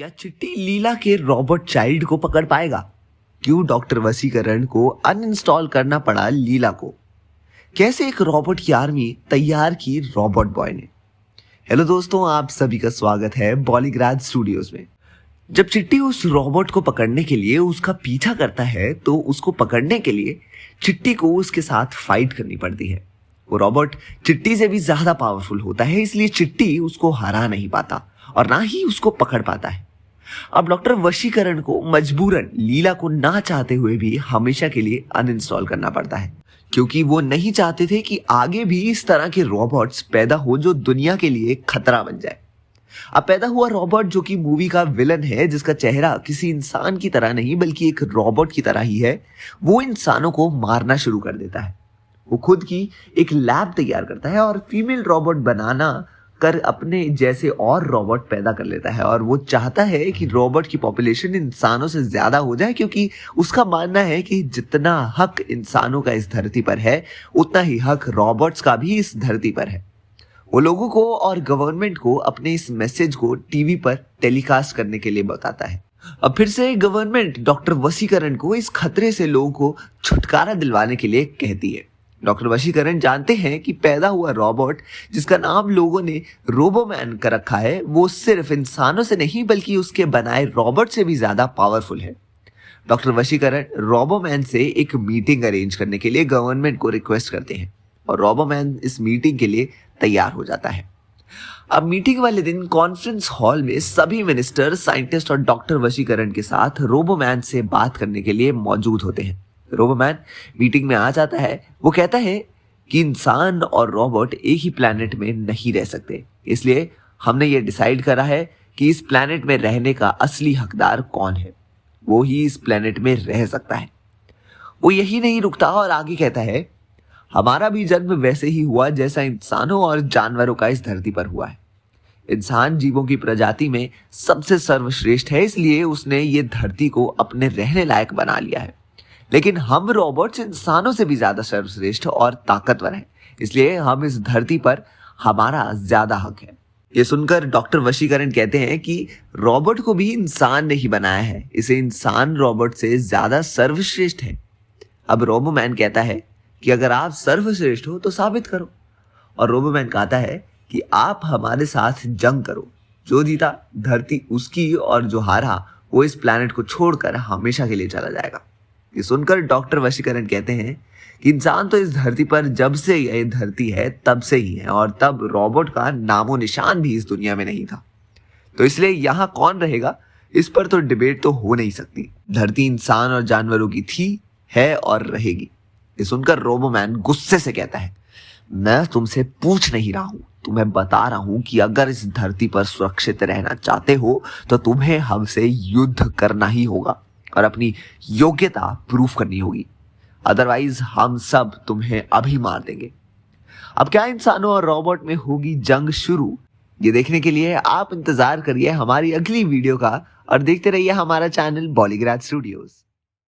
क्या चिट्टी लीला के रॉबर्ट चाइल्ड को पकड़ पाएगा? क्यों डॉक्टर वशीकरण को अनइंस्टॉल करना पड़ा लीला को? कैसे एक रॉबोट की आर्मी तैयार की रॉबोट बॉय ने? हेलो दोस्तों, आप सभी का स्वागत है बॉलीग्राज स्टूडियोज में। जब चिट्टी उस रॉबोट को पकड़ने के लिए उसका पीछा करता है तो उसको पकड़ने के लिए चिट्टी को उसके साथ फाइट करनी पड़ती है। वो रॉबोट चिट्टी से भी ज्यादा पावरफुल होता है, इसलिए चिट्टी उसको हरा नहीं पाता और ना ही उसको पकड़ पाता है। अब डॉक्टर वशीकरण को मजबूरन लीला को ना चाहते हुए भी हमेशा के लिए अनइंस्टॉल करना पड़ता है, क्योंकि वो नहीं चाहते थे कि आगे भी इस तरह के रोबोट्स पैदा हो जो दुनिया के लिए खतरा बन जाए। अब पैदा हुआ रोबोट, जो कि मूवी का विलन है, जिसका चेहरा किसी इंसान की तरह नहीं बल्कि एक रोबोट की तरह ही है, वो इंसानों को मारना शुरू कर देता है। वो खुद की एक लैब तैयार करता है और फीमेल रोबोट बनाना कर अपने जैसे और रोबोट पैदा कर लेता है। और वो चाहता है कि रोबोट की पॉपुलेशन इंसानों से ज्यादा हो जाए, क्योंकि उसका मानना है कि जितना हक इंसानों का इस धरती पर है उतना ही हक रोबोट्स का भी इस धरती पर है। वो लोगों को और गवर्नमेंट को अपने इस मैसेज को टीवी पर टेलीकास्ट करने के लिए बताता है। अब फिर से गवर्नमेंट डॉक्टर वशीकरण को इस खतरे से लोगों को छुटकारा दिलवाने के लिए कहती है। डॉक्टर वशीकरण जानते हैं कि पैदा हुआ रोबोट, जिसका नाम लोगों ने रोबोमैन कर रखा है, वो सिर्फ इंसानों से नहीं बल्कि उसके बनाए रोबोट से भी ज्यादा पावरफुल है। डॉक्टर वशीकरण रोबोमैन से एक मीटिंग अरेंज करने के लिए गवर्नमेंट को रिक्वेस्ट करते हैं और रोबोमैन इस मीटिंग के लिए तैयार हो जाता है। अब मीटिंग वाले दिन कॉन्फ्रेंस हॉल में सभी मिनिस्टर, साइंटिस्ट और डॉक्टर वशीकरण के साथ रोबोमैन से बात करने के लिए मौजूद होते हैं। रोबोमैन मीटिंग में आ जाता है। वो कहता है कि इंसान और रोबोट एक ही प्लेनेट में नहीं रह सकते, इसलिए हमने ये डिसाइड करा है कि इस प्लेनेट में रहने का असली हकदार कौन है, वो ही इस प्लेनेट में रह सकता है। वो यही नहीं रुकता और आगे कहता है, हमारा भी जन्म वैसे ही हुआ जैसा इंसानों और जानवरों का इस धरती पर हुआ है। इंसान जीवों की प्रजाति में सबसे सर्वश्रेष्ठ है, इसलिए उसने ये धरती को अपने रहने लायक बना लिया है। लेकिन हम रोबोट्स इंसानों से भी ज्यादा सर्वश्रेष्ठ और ताकतवर हैं, इसलिए हम इस धरती पर हमारा ज्यादा हक है। ये सुनकर डॉक्टर वशीकरण कहते हैं कि रोबोट को भी इंसान ने ही बनाया है, इसे इंसान रोबोट से ज्यादा सर्वश्रेष्ठ है। अब रोबोमैन कहता है कि अगर आप सर्वश्रेष्ठ हो तो साबित करो। और रोबोमैन कहता है कि आप हमारे साथ जंग करो, जो जीता धरती उसकी और जो हारा वो इस प्लेनेट को छोड़कर हमेशा के लिए चला जाएगा। ये सुनकर डॉक्टर वशीकरण कहते हैं कि इंसान तो इस धरती पर जब से ये धरती है तब से ही है, और तब रोबोट का नामो निशान भी इस दुनिया में नहीं था। तो इसलिए यहाँ कौन रहेगा, इस पर तो डिबेट तो हो नहीं सकती। धरती इंसान और जानवरों की थी, है और रहेगी। ये सुनकर रोबोमैन गुस्से से कहता है, मैं तुमसे पूछ नहीं रहा हूं, तुम्हें बता रहा हूं कि अगर इस धरती पर सुरक्षित रहना चाहते हो तो तुम्हें हमसे युद्ध करना ही होगा और अपनी योग्यता प्रूफ करनी होगी, अदरवाइज हम सब तुम्हें अभी मार देंगे। अब क्या इंसानों और रोबोट में होगी जंग शुरू? ये देखने के लिए आप इंतजार करिए हमारी अगली वीडियो का और देखते रहिए हमारा चैनल बॉलीग्राज स्टूडियोज।